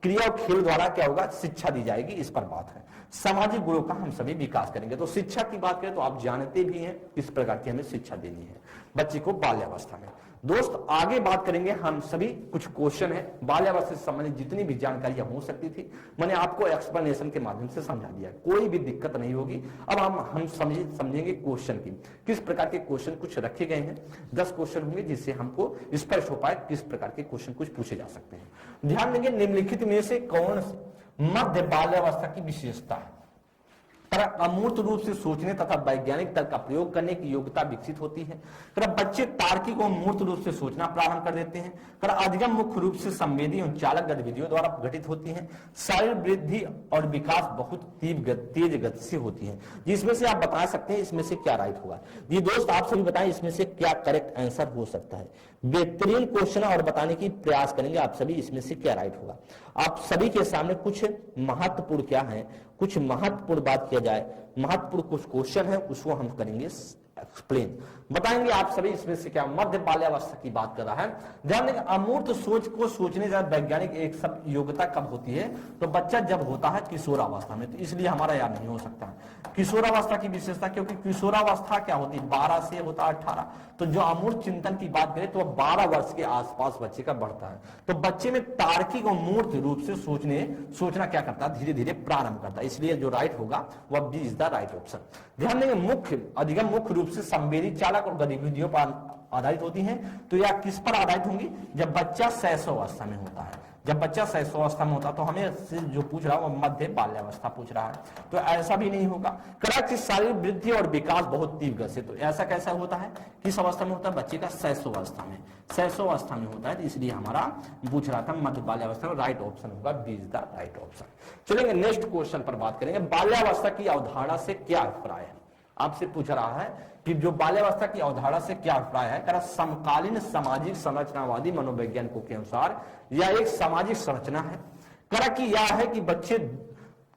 क्रिया और खेल द्वारा क्या होगा, शिक्षा दी जाएगी, इस पर बात है। सामाजिक गुणों का हम सभी विकास करेंगे। तो शिक्षा की बात करें तो आप जानते भी हैं किस प्रकार की हमें शिक्षा देनी है बच्चे को बाल्यावस्था में। दोस्त आगे बात करेंगे हम सभी, कुछ क्वेश्चन है बाल्यावस्था से संबंधित जितनी भी जानकारियां हो सकती थी मैंने आपको एक्सप्लेनेशन के माध्यम से समझा दिया, कोई भी दिक्कत नहीं होगी। अब हम समझेंगे क्वेश्चन की, किस प्रकार के क्वेश्चन कुछ रखे गए हैं। 10 क्वेश्चन होंगे जिससे हमको स्पष्ट हो पाए किस प्रकार के क्वेश्चन कुछ पूछे जा सकते हैं। ध्यान देंगे निम्नलिखित में से कौन मध्य बाल्यावस्था की विशेषता है। अमूर्त रूप से सोचने तथा वैज्ञानिक तर्क का प्रयोग करने की योग्यता विकसित होती है। बच्चे तार्किक और मूर्त रूप से सोचना प्रारंभ कर देते हैं। अधिगम मुख्य रूप से संवेदी और चालक गतिविधियों द्वारा घटित होती है। शारीरिक वृद्धि और विकास बहुत तेज गति से होती है। जिसमें से आप बता सकते हैं इसमें से क्या राइट होगा। ये दोस्त आप सभी बताएं इसमें से क्या करेक्ट आंसर हो सकता है। बेहतरीन क्वेश्चन और बताने की प्रयास करेंगे आप सभी, इसमें से क्या राइट होगा। आप सभी के सामने कुछ महत्वपूर्ण क्या है, कुछ महत्वपूर्ण बात किया जाए, महत्वपूर्ण कुछ क्वेश्चन है उसको हम करेंगे एक्सप्लेन, बताएंगे आप सभी इसमें से क्या मध्य बाल्यावस्था की बात कर रहा है। ध्यान देंगे अमूर्त सोच को सोचने जा वैज्ञानिक एक सब योग्यता कब होती है, तो बच्चा जब होता है किशोरावस्था में, तो इसलिए हमारा याद नहीं हो सकता है किशोरावस्था की विशेषता, क्योंकि किशोरावस्था क्या होती है 12 से होता है 18, तो जो अमूर्त चिंतन की बात करें तो 12 वर्ष के आसपास बच्चे का बढ़ता है। तो बच्चे में तार्किक और मूर्त रूप से सोचना क्या करता है, धीरे धीरे प्रारंभ करता है, इसलिए जो राइट होगा वह B is the right option. ध्यान देंगे अधिगम मुख्य रूप से संवेदी चालक और गतिविधियों पर आधारित होती हैं। तो यह किस पर आधारित होंगी, जब बच्चा शैशवावस्था में होता है। जब बच्चा शैशवावस्था में होता है तो हमें जो पूछ रहा है वो मध्य बाल्यावस्था पूछ रहा है, तो ऐसा भी नहीं होगा। कि शारीरिक वृद्धि और विकास बहुत तीव्र से, तो ऐसा कैसा होता है, किस अवस्था में होता है, बच्चे का शैशवावस्था में, शैशवावस्था में होता है, तो इसलिए हमारा पूछ रहा था मध्य बाल्यावस्था में, राइट ऑप्शन होगा B is the right option. चलेंगे नेक्स्ट क्वेश्चन पर बात करेंगे। बाल्यावस्था की अवधारणा से क्या अभिप्राय है, आपसे पूछ रहा है कि जो बाल्यावस्था की अवधारणा से क्या अभिप्राय है। समकालीन सामाजिक संरचनावादी मनोवैज्ञानिकों के अनुसार यह एक सामाजिक संरचना है। कि यह है कि बच्चे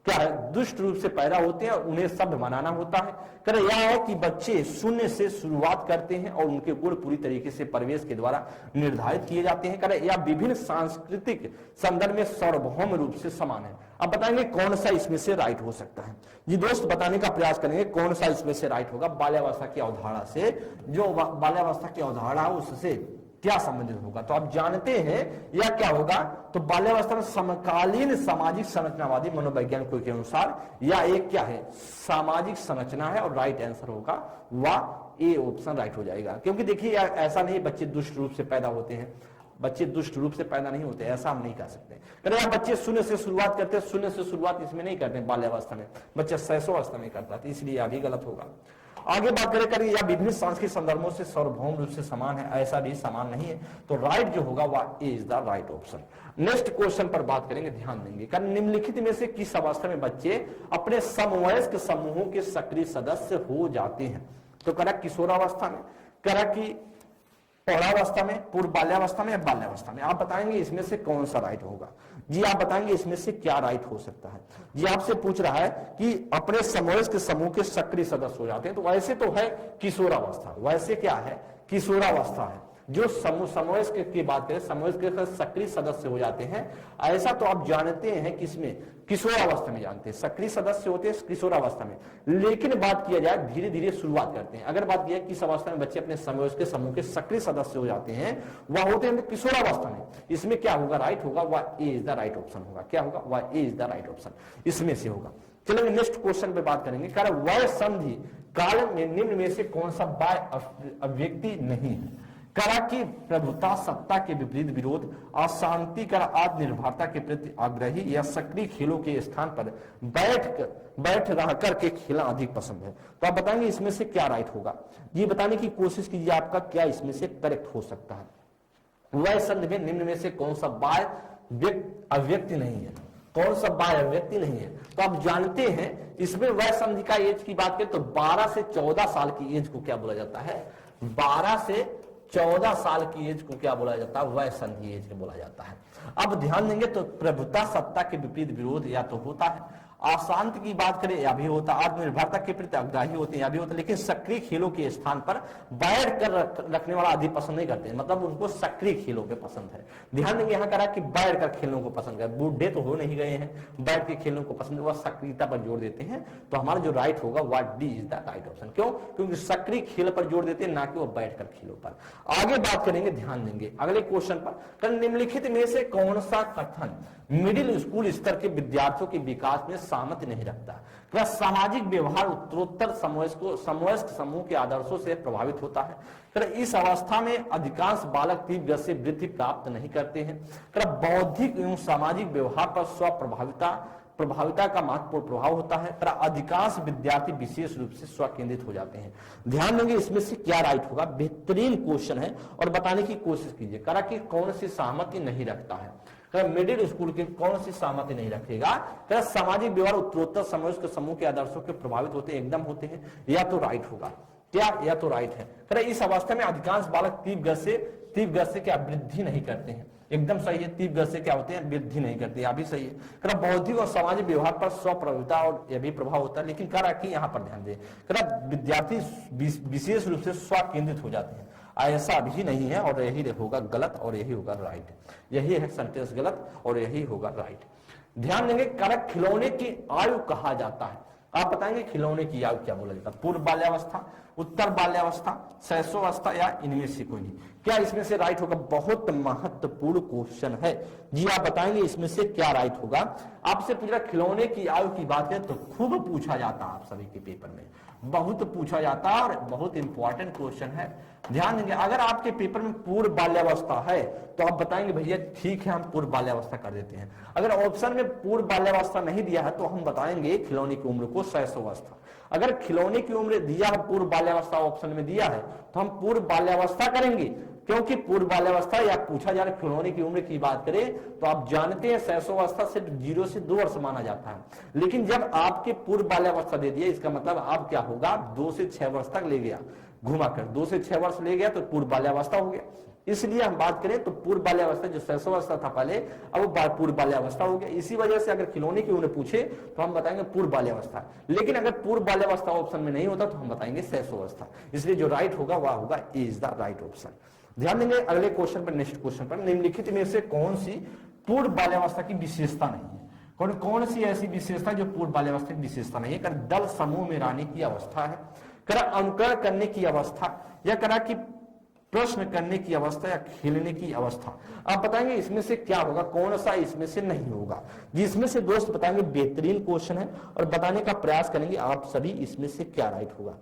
क्या है दुष्ट रूप से पैदा होते हैं और उन्हें सभ्य बनाना होता है। यह है कि बच्चे शून्य से शुरुआत करते हैं और उनके गुण पूरी तरीके से परिवेश के द्वारा निर्धारित किए जाते हैं। यह विभिन्न सांस्कृतिक संदर्भ में सार्वभौम रूप से समान है। अब बताएंगे कौन सा इसमें से राइट हो सकता है। जी दोस्त बताने का प्रयास करेंगे कौन सा इसमें से राइट होगा। बाल्यावस्था की अवधारणा से, जो बाल्यावस्था की अवधारणा है उससे क्या संबंधित होगा, तो आप जानते हैं यह क्या होगा। तो बाल्यावस्था में समकालीन सामाजिक संरचनावादी मनोवैज्ञानिकों के अनुसार यह एक क्या है, सामाजिक संरचना है और राइट आंसर होगा वह ए ऑप्शन राइट हो जाएगा। क्योंकि देखिए ऐसा नहीं बच्चे दुष्ट रूप से पैदा होते हैं, बच्चे दुष्ट रूप से पैदा नहीं होते, ऐसा हम नहीं कह सकते। यहाँ बच्चे शून्य से शुरुआत करते हैं, शून्य से शुरुआत इसमें नहीं करते बाल्यावस्था में, बच्चा शैशवावस्था में करता है, इसलिए यह भी गलत होगा। आगे बात करें यह विभिन्न सांस्कृतिक संदर्भों से सार्वभौम रूप से समान है, ऐसा भी समान नहीं है, तो राइट जो होगा वह A is the right option. Next question पर बात करेंगे, ध्यान देंगे निम्नलिखित में से किस अवस्था में बच्चे अपने समवयस्क समूहों के सक्रिय सदस्य हो जाते हैं। तो करा किशोरावस्था में, करा कि पौरावस्था में, पूर्व बाल्यावस्था में या बाल्यावस्था में। आप बताएंगे इसमें से कौन सा राइट होगा। जी आप बताएंगे इसमें से क्या राइट हो सकता है। जी आपसे पूछ रहा है कि अपने समवयस्क समूह के सक्रिय सदस्य हो जाते हैं, तो वैसे तो है किशोरावस्था, वैसे क्या है किशोरावस्था है। जो समवयस्क की बात करें, समवयस्क के सक्रिय सदस्य हो जाते हैं, ऐसा तो आप जानते हैं किसमें, किशोरावस्था में जानते हैं सक्रिय सदस्य होते हैं किशोरावस्था में। लेकिन बात किया जाए धीरे धीरे शुरुआत करते हैं, अगर बात किया किस अवस्था में बच्चे अपने समवयस्क समूह के सक्रिय सदस्य हो जाते हैं, वह होते हैं किशोरावस्था में। इसमें क्या होगा, राइट होगा वह A is the right option होगा। क्या होगा, वह A is the right option इसमें से होगा। चलिए नेक्स्ट क्वेश्चन पे बात करेंगे। वय संधि काल में निम्न में से कौन सा बाह्य अभिव्यक्ति नहीं है। की प्रभुता सत्ता के विपरीत विरोध, अशांति कर आत्मनिर्भरता के प्रति आग्रही या सक्रिय खेलों के स्थान पर बैठ रह करके खेलना अधिक पसंद है। तो आप बताएंगे इसमें से क्या राइट होगा। ये बताने की कोशिश कीजिए आपका क्या इसमें से करेक्ट हो सकता है। वह संधि में निम्न में से कौन सा बाह्य अभिव्यक्ति नहीं है, कौन सा बाह्य अभिव्यक्ति नहीं है। तो आप जानते हैं इसमें वह संधि का एज की बात करें तो 12 से 14 साल की एज को क्या बोला जाता है, 12 से 14 साल की एज को क्या बोला जाता है, वह संधि एज को बोला जाता है। अब ध्यान देंगे तो प्रभुता सत्ता के विपरीत विरोध या तो होता है, अशांत की बात करें या भी होता, आत्मनिर्भरता के प्रति आग्रही होते हैं या भी होता, लेकिन सक्रिय खेलों के स्थान पर बैठ कर रखने वाला अधिक पसंद नहीं करते हैं, मतलब उनको सक्रिय खेलों पे पसंद है। ध्यान देंगे यहाँ करा कि बैठ कर खेलों को पसंद कर, बूढ़े तो हो नहीं गए हैं, बैठ के खेलों को पसंद, वह सक्रियता पर जोर देते हैं। तो हमारा जो राइट होगा वह D is the right option. क्यों? क्योंकि सक्रिय खेल पर जोर देते हैं, ना कि वो बैठकर खेलों पर। आगे बात करेंगे, ध्यान देंगे अगले क्वेश्चन पर, निम्नलिखित में से कौन सा कथन मिडिल स्कूल स्तर के विद्यार्थियों के विकास में सहमति नहीं रखता? सामाजिक व्यवहार उत्तरोत्तर समवयस्क समूह के आदर्शों से प्रभावित होता है। इस अवस्था में अधिकांश बालक तीव्र गति से वृद्धि प्राप्त नहीं करते हैं। बौद्धिक एवं सामाजिक व्यवहार पर प्रभाविता का महत्वपूर्ण प्रभाव होता है। अधिकांश विद्यार्थी विशेष रूप से स्वकेंद्रित हो जाते हैं। ध्यान देंगे इसमें से क्या राइट होगा। बेहतरीन क्वेश्चन है और बताने की कोशिश कीजिए। करा कि कौन सी सहमति नहीं रखता है, मिडिल स्कूल के कौन सी सहमति नहीं रखेगा? सामाजिक व्यवहार उत्तरोत्तर समवयस्क समूह के आदर्शों के प्रभावित होते हैं, एकदम होते हैं, या तो राइट होगा। क्या? या तो राइट है। इस अवस्था में अधिकांश बालक तीव्र गति से क्या वृद्धि नहीं करते हैं, एकदम सही है। तीव्र गति से क्या होते हैं? वृद्धि नहीं करते, यह भी सही है। बौद्धिक और सामाजिक व्यवहार पर स्वप्रभुता और यह भी प्रभाव होता है, लेकिन करा कि यहाँ पर ध्यान दें, विद्यार्थी विशेष रूप से स्वकेंद्रित हो जाते हैं, ऐसा भी नहीं है, और यही होगा गलत और यही होगा राइट। यही है सेंटेंस गलत और यही होगा राइट। ध्यान देंगे, करेक्ट खिलौने की आयु कहा जाता है। आप बताएंगे खिलौने की आयु क्या बोला जाता है? पूर्व बाल्यावस्था, उत्तर बाल्यावस्था, शैशवावस्था, या इनमें से कोई नहीं? क्या इसमें से राइट होगा? बहुत महत्वपूर्ण क्वेश्चन है जी, आप बताएंगे इसमें से क्या राइट होगा। आपसे पूछा खिलौने की आयु की बात है तो खूब पूछा जाता है, आप सभी के पेपर में बहुत पूछा जाता है और बहुत इंपॉर्टेंट क्वेश्चन है। ध्यान देंगे, अगर आपके पेपर में पूर्व बाल्यावस्था है तो आप बताएंगे भैया ठीक है, हम पूर्व बाल्यावस्था कर देते हैं। अगर ऑप्शन में पूर्व बाल्यावस्था नहीं दिया है तो हम बताएंगे खिलौने की उम्र को शैशवावस्था। अगर खिलौने की उम्र दिया है, पूर्व बाल्यावस्था ऑप्शन में दिया है, तो हम पूर्व बाल्यावस्था करेंगे, क्योंकि पूर्व बाल्यावस्था या पूछा जा रहा है खिलौने की उम्र की बात करें तो आप जानते हैं शैशवावस्था सिर्फ 0 से 2 वर्ष माना जाता है। लेकिन जब आपके पूर्व बाल्यावस्था दे दिया, इसका मतलब आप क्या होगा, 2 से 6 वर्ष तक ले गया, घुमाकर 2 से 6 वर्ष ले गया तो पूर्व बाल्यावस्था हो गया। इसलिए हम बात करें तो पूर्व बाल्यावस्था जो शैशवावस्था था पहले, अब वो पूर्व बाल्यावस्था हो गया। इसी वजह से अगर खिलौने की उम्र पूछे तो हम बताएंगे पूर्व बाल्यावस्था, लेकिन अगर पूर्व बाल्यावस्था ऑप्शन में नहीं होता तो हम बताएंगे शैशवावस्था। इसलिए जो राइट होगा वह होगा ए इज द राइट ऑप्शन। ध्यान देंगे अगले क्वेश्चन पर, नेक्स्ट क्वेश्चन पर, निम्नलिखित में से कौन सी पूर्व बाल्यावस्था की विशेषता नहीं है? कौन सी ऐसी विशेषता जो पूर्व बाल्यावस्था की विशेषता नहीं है? कर दल समूह में रहने की अवस्था है, करा अनुकरण करने की अवस्था, या करा कि प्रश्न करने की अवस्था, या खेलने की अवस्था। आप बताएंगे इसमें से क्या होगा, कौन सा इसमें से नहीं होगा। जिसमें से दोस्त बताएंगे, बेहतरीन क्वेश्चन है और बताने का प्रयास करेंगे आप सभी इसमें से क्या राइट होगा।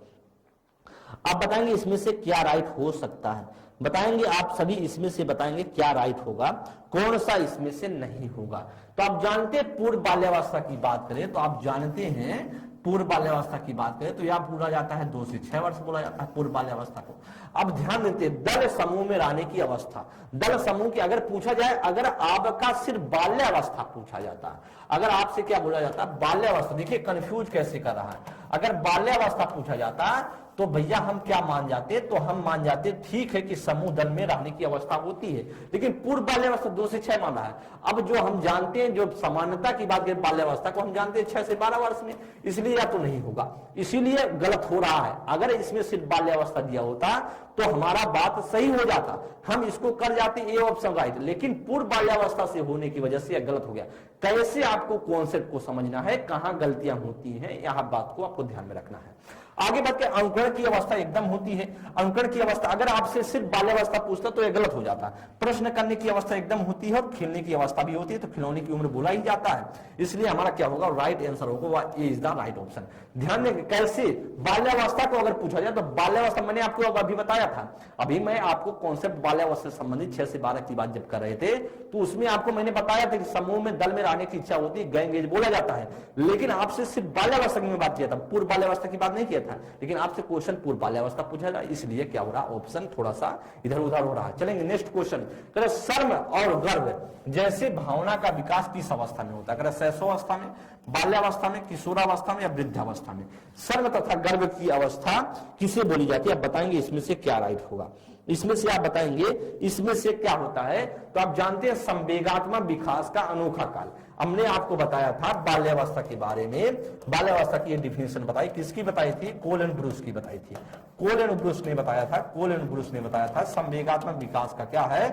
आप बताएंगे इसमें से क्या राइट हो सकता है, बताएंगे आप सभी इसमें से बताएंगे क्या राइट होगा, कौन सा इसमें से नहीं होगा। तो आप जानते हैं पूर्व बाल्यावस्था की बात करें तो आप जानते हैं पूर्व बाल्यावस्था की बात करें तो यह बोला जाता है 2 से 6 वर्ष बोला जाता है पूर्व बाल्यावस्था को। अब ध्यान देते दल समूह में रहने की अवस्था, दल समूह की अगर पूछा जाए, अगर आपका सिर्फ बाल्यावस्था पूछा जाता है, अगर आपसे क्या बोला जाता है बाल्यावस्था, देखिए कंफ्यूज कैसे कर रहा है। अगर बाल्यावस्था पूछा जाता तो भैया हम क्या मान जाते, तो हम मान जाते ठीक है कि समूह दल में रहने की अवस्था होती है, लेकिन पूर्व बाल्यावस्था 2 से 6 माना है। अब जो हम जानते हैं, जो समानता की बात करें बाल्यावस्था को हम जानते हैं 6 से 12 वर्ष में, इसलिए या तो नहीं होगा, इसीलिए गलत हो रहा है। अगर इसमें सिर्फ बाल्यावस्था दिया होता तो हमारा बात सही हो जाता, हम इसको कर जाते ए ऑप्शन राइट, लेकिन पूर्व बाल्यावस्था से होने की वजह से यह गलत हो गया। कैसे आपको कॉन्सेप्ट को समझना है, कहां गलतियां होती हैं, यहां बात को आपको ध्यान में रखना है। आगे बढ़ के अंकुरण की अवस्था एकदम होती है, अंकुरण की अवस्था अगर आपसे सिर्फ बाल्यावस्था पूछता तो यह गलत हो जाता। प्रश्न करने की अवस्था एकदम होती है और खेलने की अवस्था भी होती है, तो खिलौने की उम्र बोला ही जाता है, इसलिए हमारा क्या होगा राइट आंसर होगा, वह A is the right option. ध्यान दें कैसे बाल्यावस्था को अगर पूछा जाए तो बाल्यावस्था मैंने आपको अभी बताया था, अभी मैं आपको कॉन्सेप्ट बाल्यावस्था से संबंधित 6 से 12 की बात जब कर रहे थे तो उसमें आपको मैंने बताया था कि समूह में दल में रहने की इच्छा होती है, गैंग एज बोला जाता है, लेकिन आपसे सिर्फ बाल्यावस्था की बात किया था, पूर्व बाल्यावस्था की बात नहीं किया था। लेकिन आपसे क्वेश्चन पूर्व बाल्यावस्था पूछा जाए, इसलिए क्या हो रहा ऑप्शन थोड़ा सा इधर उधर हो रहा है। चलेंगे नेक्स्ट क्वेश्चन, शर्म और गर्व जैसे भावना का विकास किस अवस्था में होता है? शैशवावस्था में, बाल्यावस्था में, किशोरावस्था में या वृद्धावस्था में? शर्म तथा गर्व की अवस्था किसे बोली जाती है, आप बताएंगे इसमें से क्या राइट होगा। इसमें से आप बताएंगे इसमें से क्या होता है। तो आप जानते हैं संवेगात्मक विकास का अनोखा काल, हमने आपको बताया था बाल्यावस्था के बारे में। बाल्यावस्था की डिफिनेशन बताई, किसकी बताई थी? कोल एंड ब्रूस की बताई थी। कोल एंड ब्रूस ने बताया था, कोल एंड ब्रूस ने बताया था संवेगात्मक विकास का क्या है,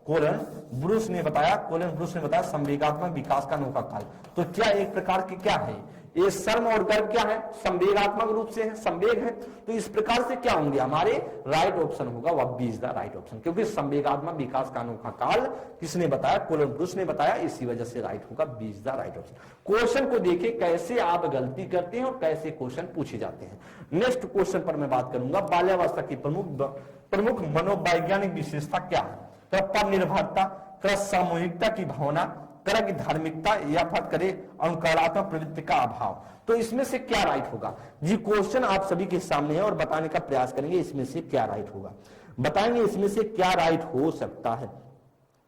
कोलन ब्रूस ने बताया, कोलन ब्रूस ने बताया संवेगात्मक विकास का अनोखा काल। तो क्या एक प्रकार की क्या है ये श्रम और गर्भ क्या है, संवेगात्मक रूप से है, संवेग है। तो इस प्रकार से क्या होंगे हमारे राइट ऑप्शन होगा, वह B is the right option, क्योंकि संवेगात्मक विकास का अनोखा काल किसने बताया? कोलन ब्रूस ने बताया, इसी वजह से राइट होगा, B is the right option. Question को देखिए कैसे आप गलती करते हैं और कैसे क्वेश्चन पूछे जाते हैं। नेक्स्ट क्वेश्चन पर मैं बात करूंगा, बाल्यावस्था की प्रमुख मनोवैज्ञानिक विशेषता क्या है? पर निर्भरता, कर सामूहिकता की भावना, तरह की धार्मिकता, या फर्क करे अनुकरणात्मक प्रवृत्ति का अभाव। तो इसमें से क्या राइट होगा जी? क्वेश्चन आप सभी के सामने है और बताने का प्रयास करेंगे इसमें से क्या राइट होगा, बताएंगे इसमें से क्या राइट हो सकता है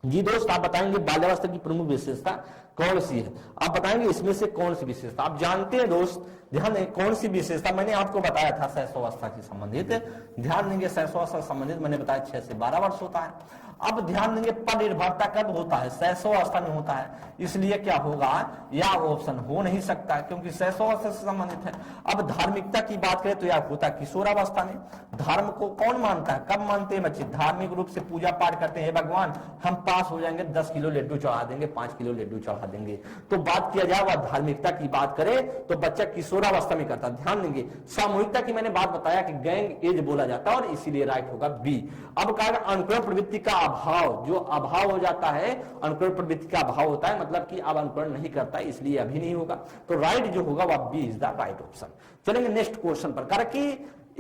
जी। दोस्त आप बताएंगे बाल्यावस्था की प्रमुख विशेषता कौन सी है, आप बताएंगे इसमें से कौन सी विशेषता। आप जानते हैं दोस्त, ध्यान दें कौन सी विशेषता मैंने आपको बताया था शैशवावस्था से संबंधित, ध्यान देंगे शैशवावस्था से संबंधित मैंने बताया 6 से 12 वर्ष होता है। अब ध्यान देंगे पर निर्भरता कब होता है? शैशवावस्था में होता है, इसलिए क्या होगा, या ऑप्शन हो नहीं सकता क्योंकि शैशवावस्था से संबंधित है। अब धार्मिकता की बात करें तो यह होता है किशोरावस्था में। धर्म को कौन मानता है, कब मानते हैं बच्चे? धार्मिक रूप से पूजा पाठ करते हैं, भगवान हम पास हो जाएंगे 10 किलो लड्डू चढ़ा देंगे, 5 किलो लड्डू चढ़ा देंगे। तो बात किया जाए वह धार्मिकता की बात करें तो बच्चा किशोरावस्था में करता है। ध्यान देंगे सामूहिकता की मैंने बात बताया कि गैंग एज बोला जाता है और इसीलिए राइट होगा बी। अब कहा अनुकरण प्रवृत्ति का अभाव, जो अभाव हो जाता है, अनुकरण प्रवृत्ति का अभाव होता है, मतलब कि अब अनुकरण नहीं करता इसलिए अभी नहीं होगा। तो राइट जो होगा वह B is the right option. चलेंगे नेक्स्ट क्वेश्चन पर, कारण कि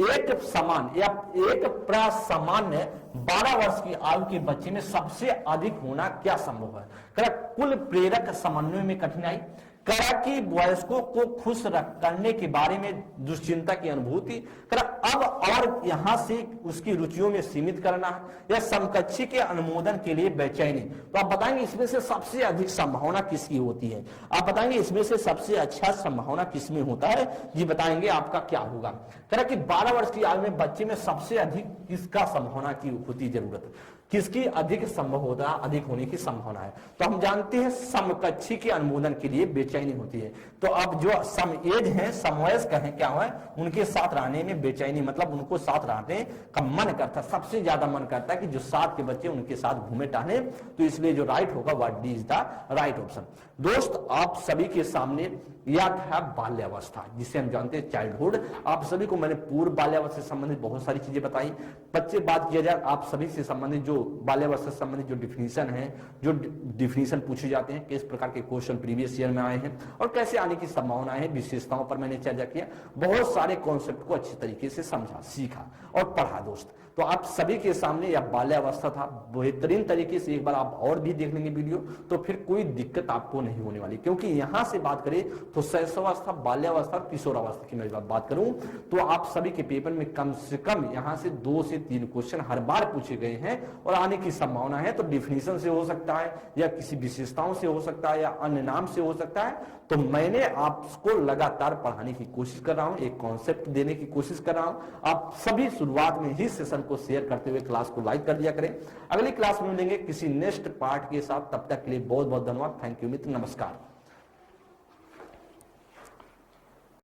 एक समान या एक प्रसामान्य 12 वर्ष की आयु के बच्चे में सबसे अधिक होना क्या संभव है? कुल प्रेरक समन्वय में कठिनाई, करा कि वयस्कों को खुश करने के बारे में दुश्चिंता की अनुभूति, करा अब और यहां से उसकी रुचियों में सीमित करना है, या समकक्षी के अनुमोदन के लिए बेचैनी। तो आप बताएंगे इसमें से सबसे अधिक संभावना किसकी होती है? आप बताएंगे इसमें से सबसे अच्छा संभावना किसमें होता है जी? बताएंगे आपका क्या होगा। करा कि 12 वर्ष की आयु में बच्चे में सबसे अधिक किसका संभावना की होती जरूरत, किसकी अधिक संभव होता, अधिक होने की संभावना है? तो हम जानते हैं समकक्षी के अनुमोदन के लिए बेचैनी होती है। तो अब जो सम एज है, समवयस्क है, क्या है, उनके साथ रहने में बेचैनी, मतलब उनको साथ रहने का मन करता है, सबसे ज्यादा मन करता है कि जो साथ के बच्चे उनके साथ घूमे टहले। तो इसलिए जो राइट होगा वह D is the right option. दोस्त आप सभी के सामने या था बाल्यावस्था, जिसे हम जानते हैं चाइल्डहुड। आप सभी को मैंने पूर्व बाल्यावस्था से संबंधित बहुत सारी चीजें बताई। बच्चे बात किया जाए आप सभी से संबंधित जो बाल्यावस्था से संबंधित जो डिफिनीशन है, जो डिफिनीशन पूछे जाते हैं, किस प्रकार के क्वेश्चन प्रीवियस ईयर में आए हैं और कैसे आने की संभावना है, विशेषताओं पर मैंने चर्चा किया। बहुत सारे कॉन्सेप्ट को अच्छी तरीके से समझा, सीखा और पढ़ा दोस्त। तो आप सभी के सामने यह बाल्यावस्था था, बेहतरीन तरीके से एक बार आप और भी देख लेंगे वीडियो, तो फिर कोई दिक्कत आपको नहीं होने वाली। क्योंकि यहां से बात करें तो शैशवावस्था, बाल्यावस्था, किशोरावस्था की मैं बात करूं तो आप सभी के पेपर में कम से कम यहां से 2 से 3 क्वेश्चन हर बार पूछे गए हैं और आने की संभावना है। तो डिफिनीशन से हो सकता है, या किसी विशेषताओं से हो सकता है, या अन्य नाम से हो सकता है। तो मैंने आपको लगातार पढ़ाने की कोशिश कर रहा हूं, एक कॉन्सेप्ट देने की कोशिश कर रहा हूं। आप सभी शुरुआत में ही सेशन को शेयर करते हुए क्लास को लाइक कर दिया करें। अगली क्लास में मिलेंगे किसी नेक्स्ट पार्ट के साथ, तब तक के लिए बहुत बहुत धन्यवाद। थैंक यू मित्र, नमस्कार।